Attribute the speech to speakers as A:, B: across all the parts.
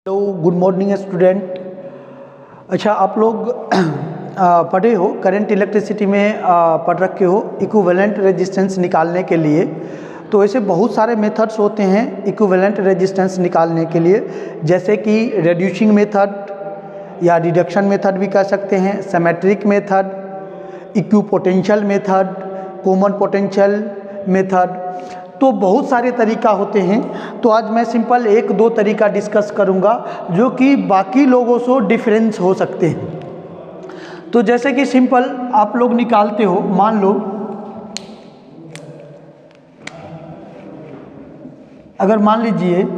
A: तो good morning student. अच्छा, आप लोग पढ़े हो करंट इलेक्ट्रिसिटी में पढ़ रखे हो इक्विवेलेंट रेजिस्टेंस निकालने के लिए। तो ऐसे बहुत सारे मेथड्स होते हैं इक्विवेलेंट रेजिस्टेंस निकालने के लिए, जैसे कि रेड्यूसिंग मेथड या रिडक्शन मेथड भी कह सकते हैं, symmetric method, equipotential method, common potential method. तो बहुत सारे तरीका होते हैं। तो आज मैं सिंपल एक दो तरीका डिस्कस करूंगा जो कि बाकी लोगों से डिफरेंस हो सकते हैं। तो जैसे कि सिंपल आप लोग निकालते हो, मान लो अगर मान लीजिए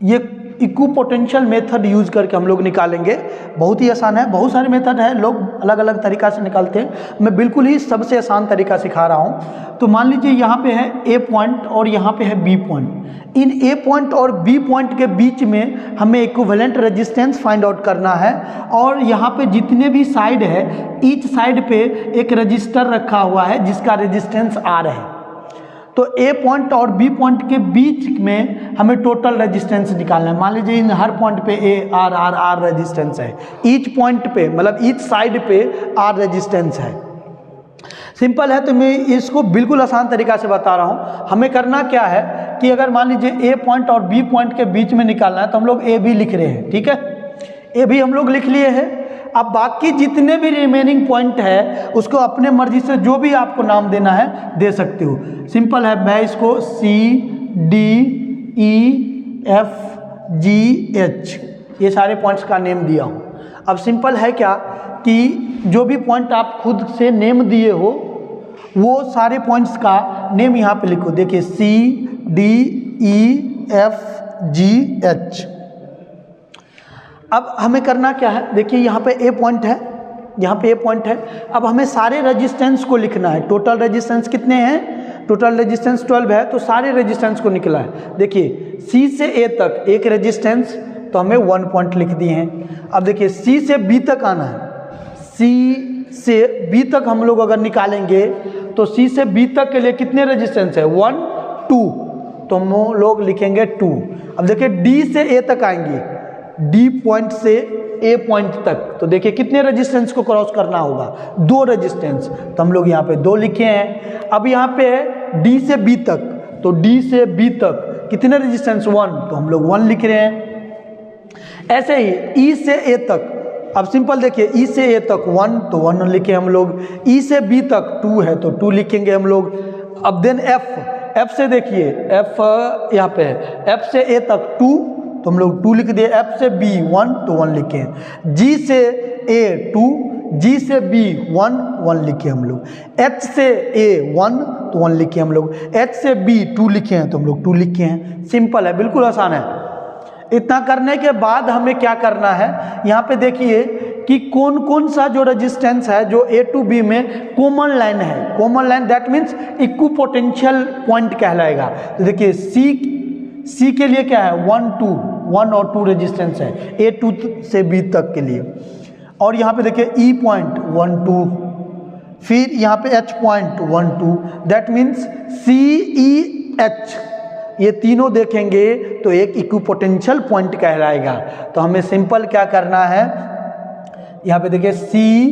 A: ये इक्विपोटेंशियल मेथड यूज करके हम लोग निकालेंगे। बहुत ही आसान है, बहुत सारे मेथड है, लोग अलग अलग तरीका से निकालते हैं। मैं बिल्कुल ही सबसे आसान तरीका सिखा रहा हूँ। तो मान लीजिए यहाँ पे है ए पॉइंट और यहाँ पे है बी पॉइंट। इन ए पॉइंट और बी पॉइंट के बीच में हमें इक्विवेलेंट रेजिस्टेंस फाइंड आउट करना है। और यहाँ पे जितने भी साइड है, ईच साइड पे एक रजिस्टर रखा हुआ है जिसका रेजिस्टेंस आर है। तो ए पॉइंट और बी पॉइंट के बीच में हमें टोटल रेजिस्टेंस निकालना है। मान लीजिए इन हर पॉइंट पे A R R R resistance है, ईच पॉइंट पे मतलब ईच साइड पे आर रेजिस्टेंस है। सिंपल है, तो मैं इसको बिल्कुल आसान तरीका से बता रहा हूँ। हमें करना क्या है कि अगर मान लीजिए ए पॉइंट और बी पॉइंट के बीच में निकालना है तो हम लोग ए बी लिख रहे हैं, ठीक है। ए भी हम लोग लिख लिए हैं। अब बाकी जितने भी रिमेनिंग पॉइंट है उसको अपने मर्जी से जो भी आपको नाम देना है दे सकते हो। सिंपल है, मैं इसको C D E F G H ये सारे पॉइंट्स का नेम दिया हूँ। अब सिंपल है क्या कि जो भी पॉइंट आप खुद से नेम दिए हो वो सारे पॉइंट्स का नेम यहाँ पे लिखो। देखिए C D E F G H. अब हमें करना क्या है, देखिए यहाँ पे ए पॉइंट है, यहाँ पे ए पॉइंट है। अब हमें सारे रेजिस्टेंस को लिखना है। टोटल रेजिस्टेंस कितने हैं? टोटल रेजिस्टेंस 12 है, तो सारे रेजिस्टेंस को निकला है। देखिए सी से ए तक एक रेजिस्टेंस, तो हमें 1 पॉइंट लिख दिए हैं। अब देखिए सी से बी तक आना है। सी से बी तक हम लोग अगर निकालेंगे तो सी से बी तक के लिए कितने रेजिस्टेंस है? 1 2, तो हम लोग लिखेंगे 2। अब देखिए डी से ए तक आएंगे, डी पॉइंट से ए पॉइंट तक, तो देखिए कितने रेजिस्टेंस को क्रॉस करना होगा? 2 रेजिस्टेंस, तो हम लोग यहाँ पे 2 लिखे हैं। अब यहाँ पे है डी से बी तक, तो डी से बी तक कितने रेजिस्टेंस? 1, तो हम लोग 1 लिख रहे हैं। ऐसे ही ई से ए तक, अब सिंपल देखिए ई से ए तक 1, तो 1 लिखे हम लोग। ई से बी तक 2 है, तो 2 लिखेंगे हम लोग। अब देन एफ से देखिए, एफ यहाँ पे है, एफ से ए तक 2, तो हम लोग 2 लिख दिए। एफ से बी 1, तो 1 लिखे। जी से ए 2, जी से बी 1 1 लिखे हम लोग। एच से ए 1, तो 1 लिखे हम लोग। एच से बी 2 लिखे हैं, तो हम लोग 2 लिखे हैं। सिंपल है, बिल्कुल आसान है। इतना करने के बाद हमें क्या करना है, यहाँ पे देखिए कि कौन कौन सा जो रेजिस्टेंस है जो ए टू बी में कॉमन लाइन है। Common line that means equipotential point कहलाएगा। तो देखिए सी के लिए क्या है? 1 और 2 रेजिस्टेंस है ए टू से बी तक के लिए। और यहाँ पे देखिए ई पॉइंट 1 2, फिर यहाँ पे H point 1 2, that means C E H, ये तीनों देखेंगे तो एक इक्विपोटेंशियल पॉइंट कहलाएगा। तो हमें सिंपल क्या करना है, यहाँ पे देखिए सी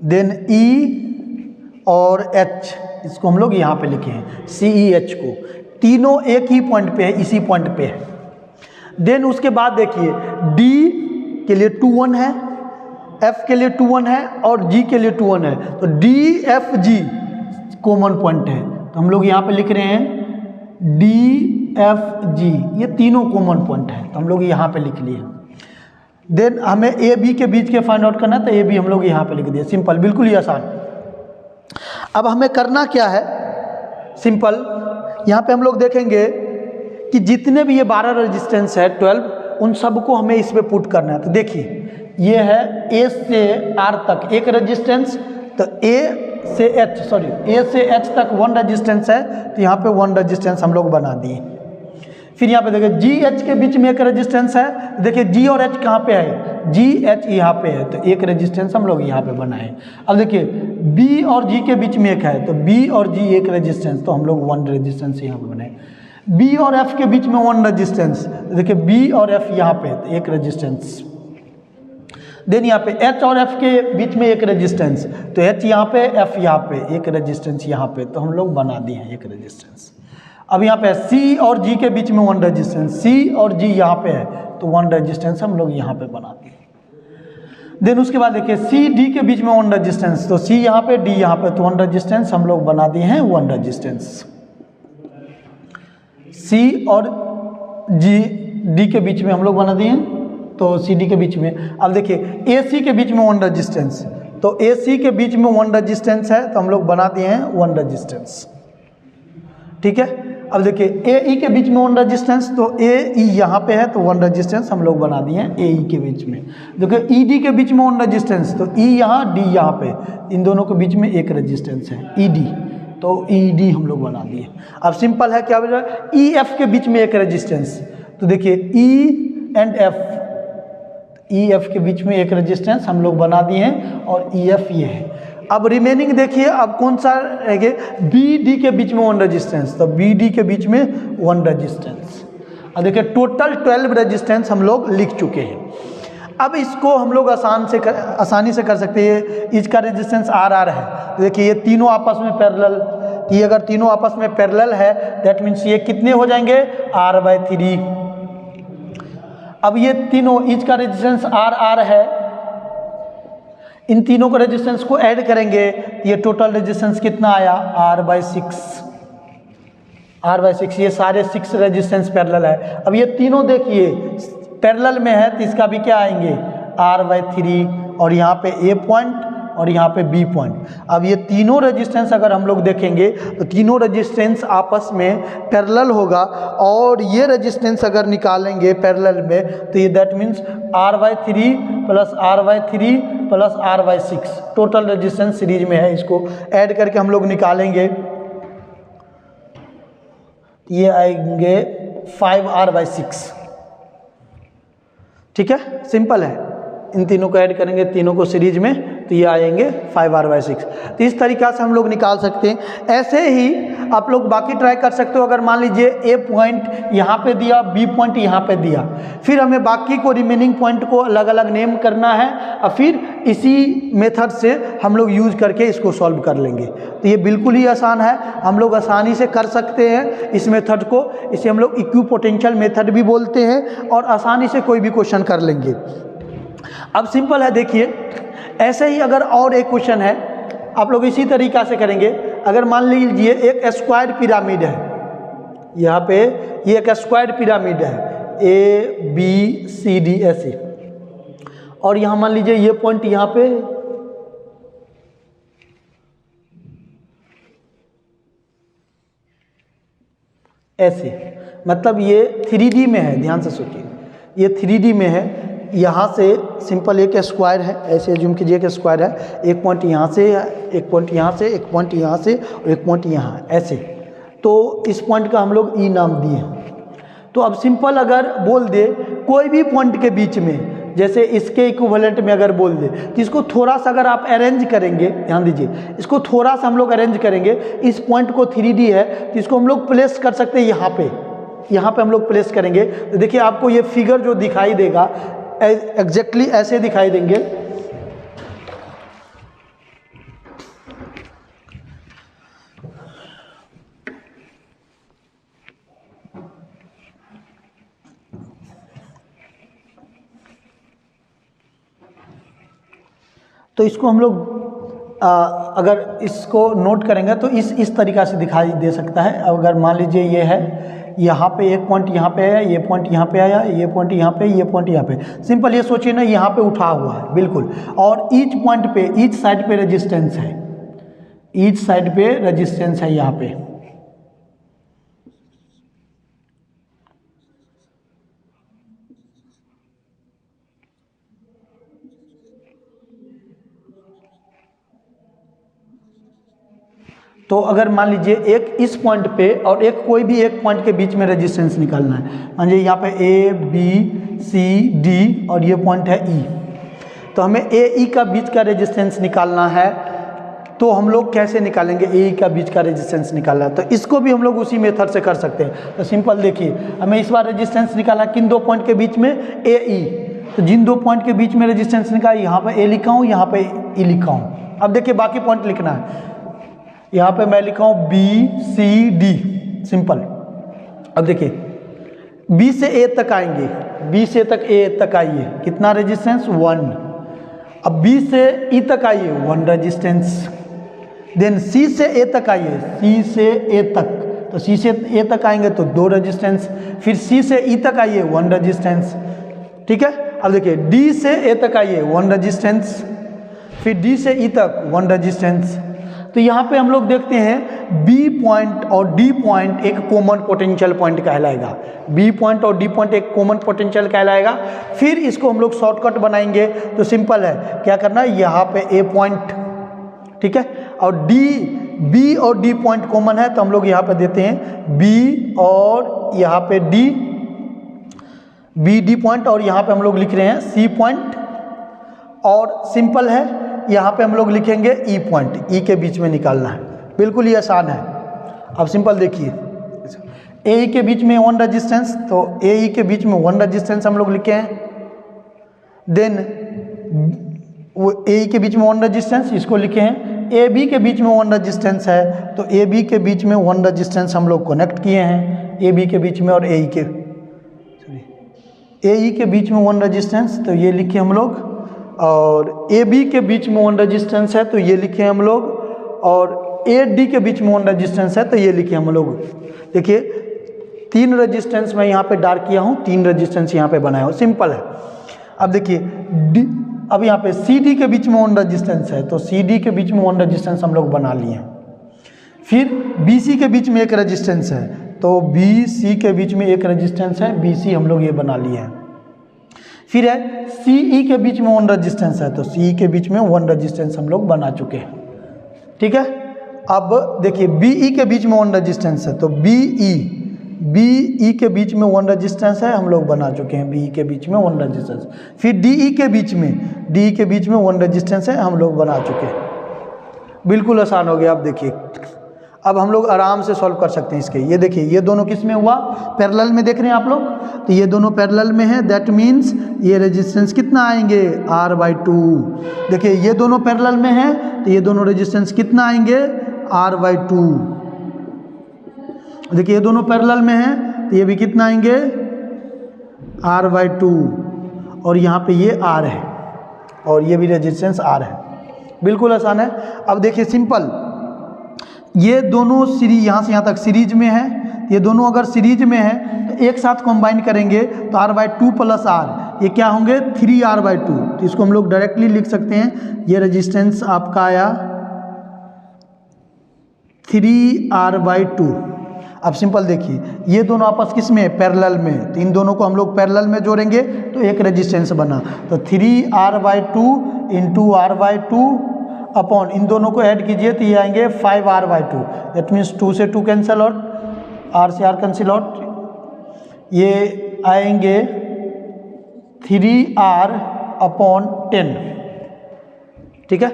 A: देन ई और एच, इसको हम लोग यहाँ पे लिखे हैं सी ई एच को। तीनों एक ही पॉइंट पे है, इसी पॉइंट पे है। देन उसके बाद देखिए डी के लिए 2 1 है, एफ के लिए 2 1 है और जी के लिए 2 1 है। तो D F G common point है, तो हम लोग यहाँ पे लिख रहे हैं डी एफ जी, ये तीनों कॉमन पॉइंट है, तो हम लोग यहाँ पे लिख लिए। देन हमें ए बी के बीच के फाइंड आउट करना है, तो ए बी हम लोग यहाँ पे लिख दिए। सिंपल, बिल्कुल ही आसान। अब हमें करना क्या है, सिंपल यहाँ पे हम लोग देखेंगे कि जितने भी ये 12 रेजिस्टेंस है 12, उन सबको हमें इसमें पुट करना है। तो देखिए ये है ए से आर तक एक रेजिस्टेंस, तो ए से एच तक 1 रेजिस्टेंस है, तो यहाँ पे 1 रेजिस्टेंस हम लोग बना दिए। फिर यहाँ पे देखिए जी एच के बीच में एक रेजिस्टेंस है, देखिए जी और एच कहाँ पे है, जी एच यहाँ पे है, तो एक रेजिस्टेंस हम लोग यहाँ पे बनाए। अब देखिए बी और जी के बीच में एक है, तो बी और जी एक रेजिस्टेंस, तो हम लोग वन रेजिस्टेंस यहाँ पे बनाए। बी और एफ के बीच में वन रेजिस्टेंस, देखिए बी और एफ यहाँ पे, तो एक रेजिस्टेंस। देन यहाँ पे एच और एफ के बीच में एक रेजिस्टेंस, तो एच यहाँ पे, एफ यहाँ पे, एक रेजिस्टेंस यहाँ पे, तो हम लोग बना दिए हैं एक रेजिस्टेंस। अब यहाँ पे सी और जी के बीच में वन रेजिस्टेंस, सी और जी यहाँ पे है, तो वन रेजिस्टेंस हम लोग यहाँ पे बना दिए। देन उसके बाद देखिए सी डी के बीच में वन रेजिस्टेंस, तो सी यहाँ पे, डी यहाँ पे, तो वन रेजिस्टेंस हम लोग बना दिए हैं, वन रेजिस्टेंस। सी और जी डी के बीच में हम लोग बना दिए हैं, तो सी डी के बीच में। अब देखिए ए सी के बीच में वन रेजिस्टेंस, तो ए सी के बीच में वन रेजिस्टेंस है, तो हम लोग बना दिए हैं वन रेजिस्टेंस, ठीक है। अब देखिए ए ई के बीच में वन रेजिस्टेंस, तो ए ई यहाँ पे है, तो वन रेजिस्टेंस हम लोग बना दिए हैं ए ई के बीच में। देखिए ई डी के बीच में वन रेजिस्टेंस, तो ई यहाँ, डी यहाँ पे, इन दोनों के बीच में एक रेजिस्टेंस है ई डी, तो ई डी हम लोग बना दिए। अब सिंपल है, क्या बोल ई एफ के बीच में एक रेजिस्टेंस, तो देखिए E and F, E F के बीच में एक रेजिस्टेंस हम लोग बना दिए हैं, और ई एफ ये है। अब रिमेनिंग देखिए, अब कौन सा रहेगा, बी डी के बीच में वन रेजिस्टेंस, तो बी डी के बीच में वन रेजिस्टेंस। अब देखिए टोटल 12 रेजिस्टेंस हम लोग लिख चुके हैं। अब इसको हम लोग आसानी से कर सकते हैं। इसका रेजिस्टेंस आर आर है, देखिए ये तीनों आपस में पैरेलल, ये अगर तीनों आपस में पैरेलल है, दैट मीन्स ये कितने हो जाएंगे, R/3। अब ये तीनों, इसका रेजिस्टेंस आर आर है, इन तीनों को रेजिस्टेंस को ऐड करेंगे, ये टोटल रेजिस्टेंस कितना आया, R/6। R/6, ये सारे 6 रेजिस्टेंस पैरेलल है। अब ये तीनों देखिए पैरेलल में है, तो इसका भी क्या आएंगे, R/3, और यहाँ पे ए पॉइंट और यहाँ पे बी पॉइंट। अब ये तीनों रेजिस्टेंस अगर हम लोग देखेंगे, तो तीनों रेजिस्टेंस आपस में पैरेलल होगा, और ये रेजिस्टेंस अगर निकालेंगे पैरेलल में, तो ये that means R/3 plus R/3 plus R/6 total resistance series में है। इसको ऐड करके हम लोग निकालेंगे, ये आएंगे 5R/6, ठीक है, सिंपल है। इन तीनों को ऐड करेंगे, तीनों को सीरीज में, तो ये आएंगे 5R/6। तो इस तरीक़ा से हम लोग निकाल सकते हैं। ऐसे ही आप लोग बाकी ट्राई कर सकते हो। अगर मान लीजिए ए पॉइंट यहाँ पे दिया, बी पॉइंट यहाँ पे दिया, फिर हमें बाकी को रिमेनिंग पॉइंट को अलग अलग नेम करना है, और फिर इसी मेथड से हम लोग यूज करके इसको सॉल्व कर लेंगे। तो ये बिल्कुल ही आसान है, हम लोग आसानी से कर सकते हैं इस मेथड को। इसे हम लोग इक्विपोटेंशियल मेथड भी बोलते हैं, और आसानी से कोई भी क्वेश्चन कर लेंगे। अब सिंपल है, देखिए ऐसे ही अगर और एक क्वेश्चन है, आप लोग इसी तरीक़ा से करेंगे। अगर मान लीजिए एक स्क्वायर पिरामिड है, यहाँ पे ये एक स्क्वायर पिरामिड है, ए बी सी डी ऐसे, और यहाँ मान लीजिए ये पॉइंट यहाँ पे ऐसे, मतलब ये 3D में है, ध्यान से सोचिए, ये 3D में है। यहाँ से सिंपल एक स्क्वायर है, ऐसे एज्यूम कीजिए कि स्क्वायर है, एक पॉइंट यहाँ से, एक पॉइंट यहाँ से, एक पॉइंट यहाँ से, और एक पॉइंट यहाँ, ऐसे। तो इस पॉइंट का हम लोग ई नाम दिए। तो अब सिंपल अगर बोल दे कोई भी पॉइंट के बीच में, जैसे इसके इक्विवेलेंट में अगर बोल दे, तो इसको थोड़ा सा अगर आप अरेंज करेंगे, ध्यान दीजिए, इसको थोड़ा सा हम लोग अरेंज करेंगे। इस पॉइंट को 3D है, तो इसको हम लोग प्लेस कर सकते हैं यहाँ पे, यहाँ पे हम लोग प्लेस करेंगे। तो देखिए आपको ये फिगर जो दिखाई देगा, एग्जैक्टली ऐसे दिखाई देंगे। तो इसको हम लोग अगर इसको नोट करेंगे तो इस तरीक़ा से दिखाई दे सकता है। अगर मान लीजिए ये है, यहाँ पे एक पॉइंट यहाँ पे है, ये पॉइंट यहाँ पे आया, ये पॉइंट यहाँ पे, ये पॉइंट यहाँ पे। सिंपल ये सोचिए ना, यहाँ पे उठा हुआ है बिल्कुल, और ईच पॉइंट पे, ईच साइड पे रेजिस्टेंस है, ईच साइड पे रेजिस्टेंस है यहाँ पे। तो अगर मान लीजिए एक इस पॉइंट पे और एक कोई भी एक पॉइंट के बीच में रेजिस्टेंस निकालना है, मान लीजिए यहाँ पे ए बी सी डी और ये पॉइंट है ई, तो हमें ए ई का बीच का रेजिस्टेंस निकालना है। तो हम लोग कैसे निकालेंगे ए ई का बीच का रेजिस्टेंस निकालना है? तो इसको भी हम लोग उसी मेथड से कर सकते हैं। तो सिंपल देखिए, हमें इस बार रेजिस्टेंस निकालना है किन दो पॉइंट के बीच में, ए ई। तो जिन दो पॉइंट के बीच में रेजिस्टेंस निकाला, यहाँ पे ए लिखा हूँ, यहाँ पे ई लिखा हूँ। अब देखिए बाकी पॉइंट लिखना है, यहाँ पे मैं लिखा हूँ बी सी डी, सिंपल। अब देखिए बी से ए तक आएंगे, बी से तक ए तक आइए, कितना रेजिस्टेंस 1। अब बी से ई तक आइए 1 रेजिस्टेंस। देन सी से ए तक आइए, सी से ए तक, तो सी से ए तक आएंगे तो 2 रेजिस्टेंस। फिर सी से ई तक आइए 1 रेजिस्टेंस, ठीक है। अब देखिए डी से ए तक आइए 1 रेजिस्टेंस, फिर डी से ई तक 1 रेजिस्टेंस। तो यहाँ पे हम लोग देखते हैं बी पॉइंट और डी पॉइंट एक कॉमन पोटेंशियल पॉइंट कहलाएगा। बी पॉइंट और डी पॉइंट एक कॉमन पोटेंशियल कहलाएगा। फिर इसको हम लोग शॉर्टकट बनाएंगे, तो सिंपल है, क्या करना है, यहाँ पे ए पॉइंट, ठीक है, और डी, बी और डी पॉइंट कॉमन है, तो हम लोग यहाँ पे देते हैं बी और यहाँ पे डी, बी डी पॉइंट, और यहाँ पे हम लोग लिख रहे हैं सी पॉइंट। और सिंपल है, यहाँ पे हम लोग लिखेंगे ई पॉइंट, ई के बीच में निकालना है, बिल्कुल ही आसान है। अब सिंपल देखिए, ए ई के बीच में 1 रेजिस्टेंस, तो ए ई के बीच में 1 रेजिस्टेंस हम लोग लिखे हैं। देन वो ए ई के बीच में 1 रेजिस्टेंस, इसको लिखे हैं। ए बी के बीच में 1 रेजिस्टेंस है, तो ए बी के बीच में 1 रेजिस्टेंस हम लोग कनेक्ट किए हैं, ए बी के बीच में और ए ई के बीच में 1 रेजिस्टेंस, तो ये लिखे हम लोग। और ए बी के बीच में 1 रेजिस्टेंस है, तो ये लिखे हम लोग। और ए डी के बीच में 1 रेजिस्टेंस है, तो ये लिखे हम लोग। देखिए 3 रेजिस्टेंस मैं यहाँ पे डार्क किया हूँ, 3 रेजिस्टेंस यहाँ पे बनाया हूँ, सिंपल है। अब देखिए डी, अब यहाँ पे सी डी के बीच में 1 रेजिस्टेंस है, तो सी डी के बीच में 1 रेजिस्टेंस हम लोग बना लिए हैं। फिर बी सी के बीच में 1 रेजिस्टेंस है, तो बी सी के बीच में 1 रेजिस्टेंस है, बी सी हम लोग ये बना लिए हैं। फिर है सी ई के बीच में 1 रेजिस्टेंस है, तो सी ई के बीच में 1 रेजिस्टेंस हम लोग बना चुके हैं, ठीक है। अब देखिए बी ई के बीच में 1 रेजिस्टेंस है, तो बी ई के बीच में 1 रेजिस्टेंस है, हम लोग बना चुके हैं बी ई के बीच में 1 रेजिस्टेंस। फिर डी ई के बीच में 1 रेजिस्टेंस है, हम लोग बना चुके हैं। बिल्कुल आसान हो गया। अब देखिए, अब हम लोग आराम से सॉल्व कर सकते हैं इसके। ये देखिए, ये दोनों किस में हुआ, पैरेलल में देख रहे हैं आप लोग, तो ये दोनों पैरेलल में है, दैट मीन्स ये रेजिस्टेंस कितना आएंगे, R/2। देखिए ये दोनों पैरेलल में है, तो ये दोनों रेजिस्टेंस कितना आएंगे, R/2। देखिए ये दोनों पैरेलल में है, तो ये भी कितना आएंगे, R/2। और यहाँ पे ये R है और ये भी रेजिस्टेंस R है। बिल्कुल आसान है। अब देखिए सिंपल, ये दोनों सीरीज यहाँ से यहाँ तक सीरीज में है, ये दोनों अगर सीरीज में है तो एक साथ कंबाइन करेंगे तो R/2 प्लस R, ये क्या होंगे 3R/2। तो इसको हम लोग डायरेक्टली लिख सकते हैं, ये रेजिस्टेंस आपका आया 3R/2। अब सिंपल देखिए, ये दोनों आपस किस में, पैरेलल में, तो इन दोनों को हम लोग पैरेलल में जोड़ेंगे तो एक रेजिस्टेंस बना। तो 3R/2 इंटू R/2 अपॉन, इन दोनों को ऐड कीजिए तो ये आएंगे 5R/2। दैट मीन्स 2 से 2 कैंसिल आउट, R से R कैंसिल आउट, ये आएंगे 3R/10, ठीक है।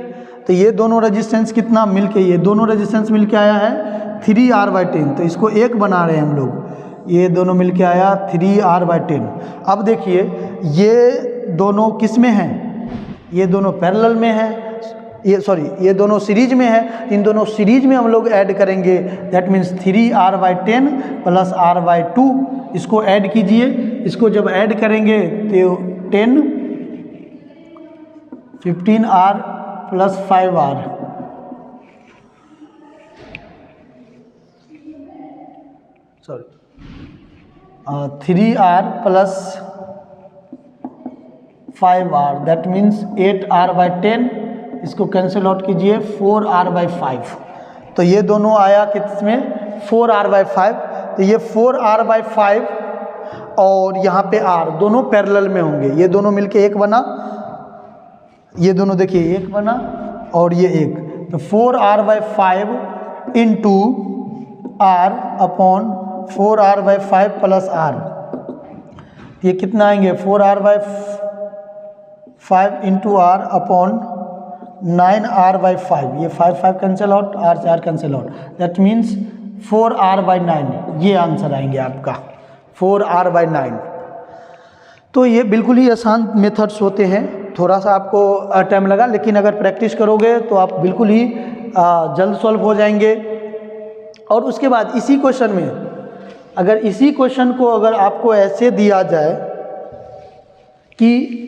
A: तो ये दोनों रेजिस्टेंस कितना मिलके, ये दोनों रेजिस्टेंस मिलके आया है 3R/10। तो इसको एक बना रहे हैं हम लोग, ये दोनों मिलके आया 3R/10। अब देखिए ये दोनों किस में हैं, ये दोनों पैरेलल में है, ये दोनों सीरीज में है। इन दोनों सीरीज में हम लोग ऐड करेंगे, that means 3R/10 plus R/2। इसको ऐड कीजिए, इसको जब ऐड करेंगे तो 10, 15R plus 5R, sorry 3R plus 5R, that means 8R/10। इसको कैंसिल आउट कीजिए 4R/5। तो ये दोनों आया किसमें, 4R/5। तो ये 4R/5 और यहाँ पे R दोनों पैरेलल में होंगे, ये दोनों मिलके एक बना, ये दोनों देखिए एक बना और ये एक। तो 4R/5 into R upon 4r/5 plus R, ये कितना आएंगे 4r/5 into R upon 9r/5, ये 5 कैंसिल आउट, r से r cancel out, that means 4r/9, ये आंसर आएंगे आपका 4r/9। तो ये बिल्कुल ही आसान मेथड्स होते हैं, थोड़ा सा आपको टाइम लगा, लेकिन अगर प्रैक्टिस करोगे तो आप बिल्कुल ही जल्द सॉल्व हो जाएंगे। और उसके बाद इसी क्वेश्चन में, अगर इसी क्वेश्चन को अगर आपको ऐसे दिया जाए कि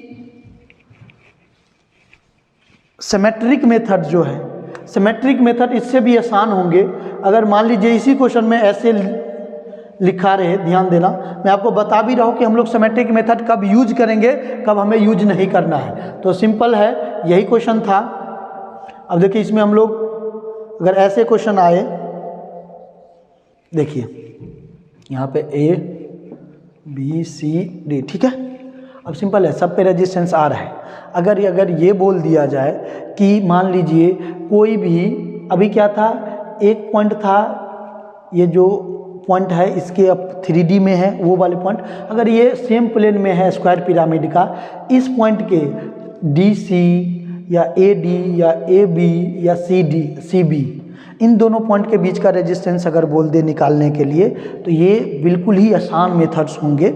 A: सिमेट्रिक मेथड जो है, सिमेट्रिक मेथड इससे भी आसान होंगे। अगर मान लीजिए इसी क्वेश्चन में ऐसे लिखा रहे, ध्यान देना, मैं आपको बता भी रहा हूँ कि हम लोग सिमेट्रिक मेथड कब यूज करेंगे, कब हमें यूज नहीं करना है। तो सिंपल है, यही क्वेश्चन था। अब देखिए इसमें हम लोग अगर ऐसे क्वेश्चन आए, देखिए यहाँ पे A B C D, ठीक है। अब सिंपल है, सब पे रेजिस्टेंस आ रहा है। अगर ये बोल दिया जाए कि मान लीजिए कोई भी, अभी क्या था, एक पॉइंट था, ये जो पॉइंट है इसके अब 3D में है वो वाले पॉइंट, अगर ये सेम प्लेन में है स्क्वायर पिरामिड का, इस पॉइंट के DC या AD या AB या CB, इन दोनों पॉइंट के बीच का रेजिस्टेंस अगर बोल दे निकालने के लिए, तो ये बिल्कुल ही आसान मेथड्स होंगे।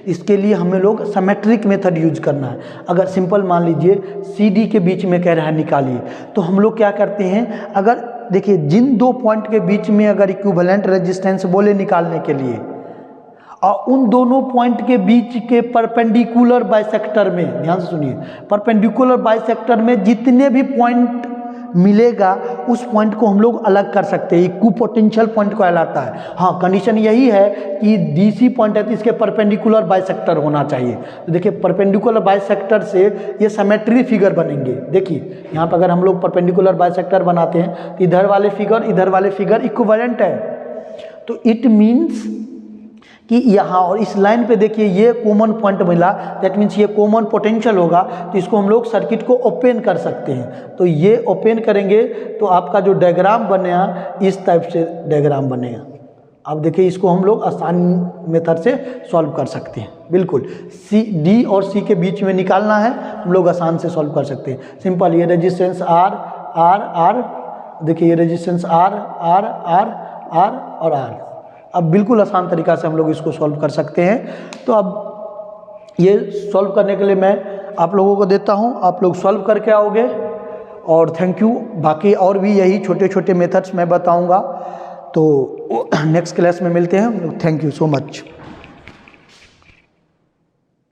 A: इसके लिए हमें लोग सिमेट्रिक मेथड यूज करना है। अगर सिंपल मान लीजिए CD के बीच में कह रहा है निकालिए, तो हम लोग क्या करते हैं, अगर देखिए जिन दो पॉइंट के बीच में अगर इक्विवेलेंट रेजिस्टेंस बोले निकालने के लिए, और उन दोनों पॉइंट के बीच के परपेंडिकुलर बाइसेक्टर में, ध्यान से सुनिए, परपेंडिकुलर बाइसेक्टर में जितने भी पॉइंट मिलेगा उस पॉइंट को हम लोग अलग कर सकते हैं, इक्विपोटेंशियल पॉइंट कहलाता है। हाँ, कंडीशन यही है कि DC पॉइंट है तो इसके परपेंडिकुलर बाइसेक्टर होना चाहिए। तो देखिए परपेंडिकुलर बाइसेक्टर से ये सिमेट्री फिगर बनेंगे। देखिए यहाँ पर अगर हम लोग परपेंडिकुलर बाइसेक्टर बनाते हैं तो इधर वाले फिगर इक्विवेलेंट है, तो इट मीन्स कि यहाँ और इस लाइन पे देखिए ये कॉमन पॉइंट मिला, दैट मीन्स ये कॉमन पोटेंशियल होगा, तो इसको हम लोग सर्किट को ओपन कर सकते हैं। तो ये ओपन करेंगे तो आपका जो डायग्राम बनेगा इस टाइप से डायग्राम बनेगा। अब देखिए इसको हम लोग आसान मेथड से सॉल्व कर सकते हैं, बिल्कुल। D और C के बीच में निकालना है, हम लोग आसान से सॉल्व कर सकते हैं। सिंपल, ये रेजिस्टेंस R, देखिए ये रेजिस्टेंस R और R। अब बिल्कुल आसान तरीक़ा से हम लोग इसको सॉल्व कर सकते हैं। तो अब ये सॉल्व करने के लिए मैं आप लोगों को देता हूं, आप लोग सॉल्व करके आओगे। और थैंक यू। बाकी और भी यही छोटे छोटे मेथड्स मैं बताऊंगा, तो नेक्स्ट क्लास में मिलते हैं। Thank you so much.